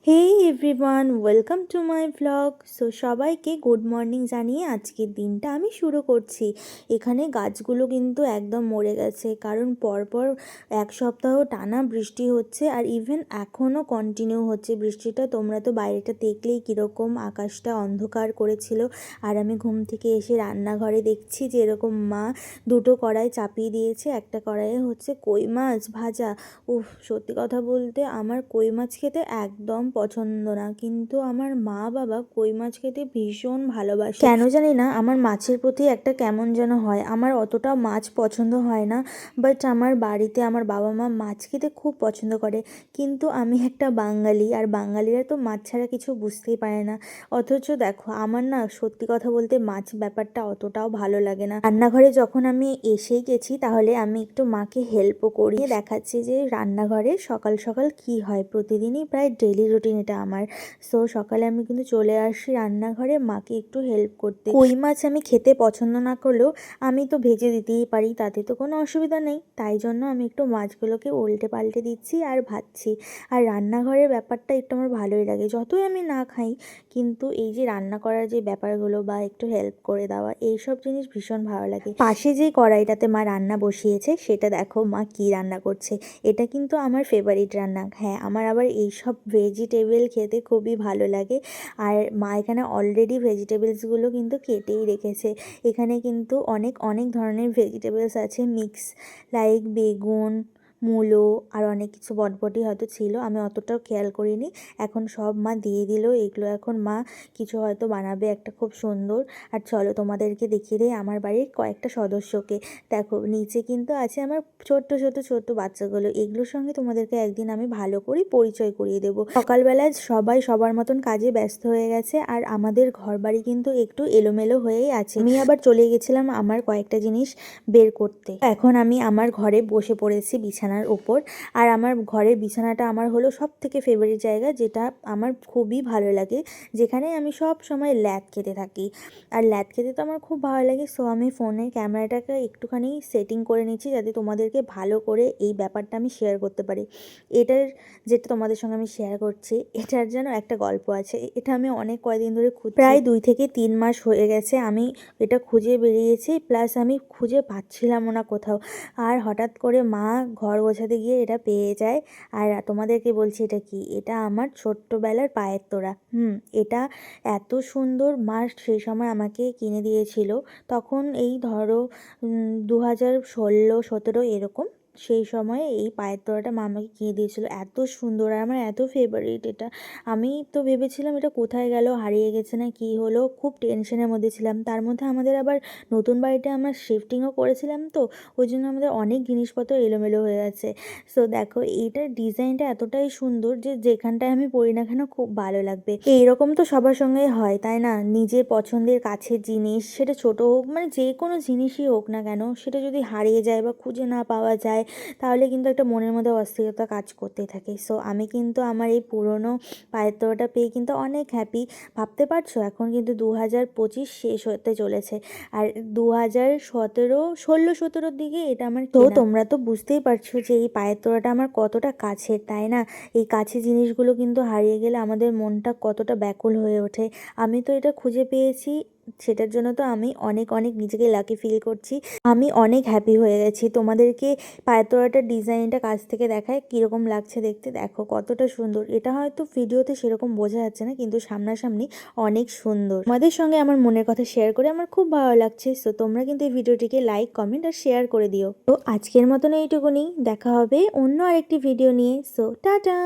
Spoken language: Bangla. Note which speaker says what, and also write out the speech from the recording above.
Speaker 1: Hey everyone, welcome to my blog. So সবাইকে গুড মর্নিং জানিয়ে আজকের দিনটা আমি শুরু করছি। এখানে গাছগুলো কিন্তু একদম মরে গেছে, কারণ পরপর এক সপ্তাহ টানা বৃষ্টি হচ্ছে আর ইভেন এখনও কন্টিনিউ হচ্ছে বৃষ্টিটা। তোমরা তো বাইরেটা দেখলেই কীরকম আকাশটা অন্ধকার করেছিল। আর আমি ঘুম থেকে এসে রান্নাঘরে দেখছি যে এরকম মা দুটো কড়াই চাপিয়ে দিয়েছে। একটা কড়াইয়ে হচ্ছে কই মাছ ভাজা। উফ, সত্যি কথা বলতে আমার কই মাছ খেতে একদম পছন্দ না, কিন্তু আমার মা বাবা কই মাছ খেতে ভীষণ ভালোবাসে। কেন জানি না, আমার মাছের প্রতি একটা কেমন যেন হয়। আমার অতটা মাছ পছন্দ হয় না, বাট আমার বাড়িতে আমার বাবা মা মাছ খেতে খুব পছন্দ করে। কিন্তু আমি একটা বাঙালি, আর বাঙালিরা তো মাছ ছাড়া কিছু বুঝতেই পারে না। অথচ দেখো, আমার না সত্যি কথা বলতে মাছ ব্যাপারটা অতটাও ভালো লাগে না। রান্নাঘরে যখন আমি এসেই গেছি, তাহলে আমি একটু মাকে হেল্পও করি। দেখাচ্ছি যে রান্নাঘরে সকাল সকাল কি হয়। প্রতিদিনই প্রায় ডেলি রুটিন এটা আমার। সো সকালে আমি কিন্তু চলে আসি রান্নাঘরে মাকে একটু হেল্প করতে। কই মাছ আমি খেতে পছন্দ না করলেও আমি তো ভেজে দিতেই পারি, তাতে তো কোনো অসুবিধা নেই। তাই জন্য আমি একটু মাছগুলোকে উল্টে পাল্টে দিচ্ছি আর ভাজছি। আর রান্নাঘরের ব্যাপারটা একটু আমার ভালোই লাগে, যতই আমি না খাই। কিন্তু এই যে রান্না করার যে ব্যাপারগুলো বা একটু হেল্প করে দেওয়া, এইসব জিনিস ভীষণ ভালো লাগে। পাশে যে কড়াইটাতে মা রান্না বসিয়েছে, সেটা দেখো মা কি রান্না করছে। এটা কিন্তু আমার ফেভারিট রান্না। হ্যাঁ, আমার আবার এইসব ভেজিটেবল খেতে খুবই ভালো লাগে। আর মা এখানে অলরেডি ভেজিটেবলসগুলো কিন্তু কেটেই রেখেছে। এখানে কিন্তু অনেক অনেক ধরনের ভেজিটেবলস আছে মিক্স, লাইক বেগুন, মূলো আর অনেক কিছু, বটবটি হয়তো ছিল, আমি অতটাও খেয়াল করিনি। এখন সব মা দিয়ে দিল। এগুলো এখন মা কিছু হয়তো বানাবে একটা খুব সুন্দর। আর চলো তোমাদেরকে দেখিয়ে দেয় আমার বাড়ির কয়েকটা সদস্যকে। দেখো, নিচে কিন্তু আছে আমার ছোট্ট ছোট্ট ছোট্ট বাচ্চাগুলো। এগুলোর সঙ্গে তোমাদেরকে একদিন আমি ভালো করে পরিচয় করিয়ে দেবো। সকালবেলায় সবাই সবার মতন কাজে ব্যস্ত হয়ে গেছে, আর আমাদের ঘর বাড়ি কিন্তু একটু এলোমেলো হয়েই আছে। আমি আবার চলে গেছিলাম আমার কয়েকটা জিনিস বের করতে। এখন আমি আমার ঘরে বসে পড়েছি বিছানার উপর। আর আমার ঘরের বিছানাটা আমার হলো সব থেকে ফেভারিট জায়গা, যেটা আমার খুবই ভালো লাগে, যেখানে আমি সব সময় ল্যাদ খেতে থাকি। আর ল্যাদ খেতে তো আমার খুব ভালো লাগে। সো আমি ফোনের ক্যামেরাটাকে একটুখানি সেটিং করে নিচ্ছি, যাতে তোমাদেরকে ভালো করে এই ব্যাপারটা আমি শেয়ার করতে পারি। এটার, যেটা তোমাদের সঙ্গে আমি শেয়ার করছি, এটার যেন একটা গল্প আছে। এটা আমি অনেক কয়েকদিন ধরে প্রায় 2 থেকে 3 মাস হয়ে গেছে আমি এটা খুঁজে বেরিয়েছি, প্লাস আমি খুঁজে পাচ্ছিলামও না কোথাও। আর হঠাৎ করে মা ঘর গোছাতে গিয়ে এটা পেয়ে যায়। আর তোমাদেরকে বলছি এটা কি, এটা আমার ছোট্টবেলার পায়ের তোড়া। এটা এত সুন্দর, মা সেই সময় আমাকে কিনে দিয়েছিল। তখন এই ধরো 2016-17 এরকম, সেই সময়ে এই পায়ের তোড়াটা মা আমাকে কিনে দিয়েছিল। এত সুন্দর আর আমার এত ফেভারিট এটা। আমি তো ভেবেছিলাম এটা কোথায় গেল, হারিয়ে গেছে না কি হলো, খুব টেনশনের মধ্যে ছিলাম। তার মধ্যে আমাদের আবার নতুন বাড়িতে আমরা শিফটিংও করেছিলাম, তো ওই জন্য আমাদের অনেক জিনিসপত্র এলোমেলো হয়ে গেছে। সো দেখো, এইটার ডিজাইনটা এতটাই সুন্দর যে যেখানটায় আমি পরি না কেন খুব ভালো লাগবে। এইরকম তো সবার সঙ্গেই হয়, তাই না? নিজের পছন্দের কাছের জিনিস, সেটা ছোট হোক, মানে যে কোনো জিনিসই হোক না কেন, সেটা যদি হারিয়ে যায় বা খুঁজে না পাওয়া যায়, তাহলে কিন্তু একটা মনের মধ্যে অস্থিরতা কাজ করতেই থাকে। সো আমি কিন্তু আমার এই পুরনো পায়ের তোড়াটা পেয়ে কিন্তু অনেক হ্যাপি। ভাবতে পারছো, এখন কিন্তু 2025 শেষ হতে চলেছে, আর 2016-17 দিকে এটা আমার। তো তোমরা তো বুঝতেই পারছো যে এই পায়ের তোড়াটা আমার কতটা কাছের, তাই না? এই কাছের জিনিসগুলো কিন্তু হারিয়ে গেলে আমাদের মনটা কতটা ব্যাকুল হয়ে ওঠে। আমি তো এটা খুঁজে পেয়েছি, সেটার জন্য তো আমি অনেক অনেক নিজেকে লাকি ফিল করছি। আমি অনেক হ্যাপি হয়ে গেছি। তোমাদেরকে পায়ের তোড়াটার ডিজাইনটা কাছ থেকে দেখায় কীরকম লাগছে দেখতে। দেখো কতটা সুন্দর। এটা হয়তো ভিডিওতে সেরকম বোঝা যাচ্ছে না, কিন্তু সামনাসামনি অনেক সুন্দর। তোমাদের সঙ্গে আমার মনের কথা শেয়ার করে আমার খুব ভালো লাগছে। সো তোমরা কিন্তু এই ভিডিওটিকে লাইক, কমেন্ট আর শেয়ার করে দিও। তো আজকের মতন এইটুকুনি, দেখা হবে অন্য আরেকটি ভিডিও নিয়ে। So tata.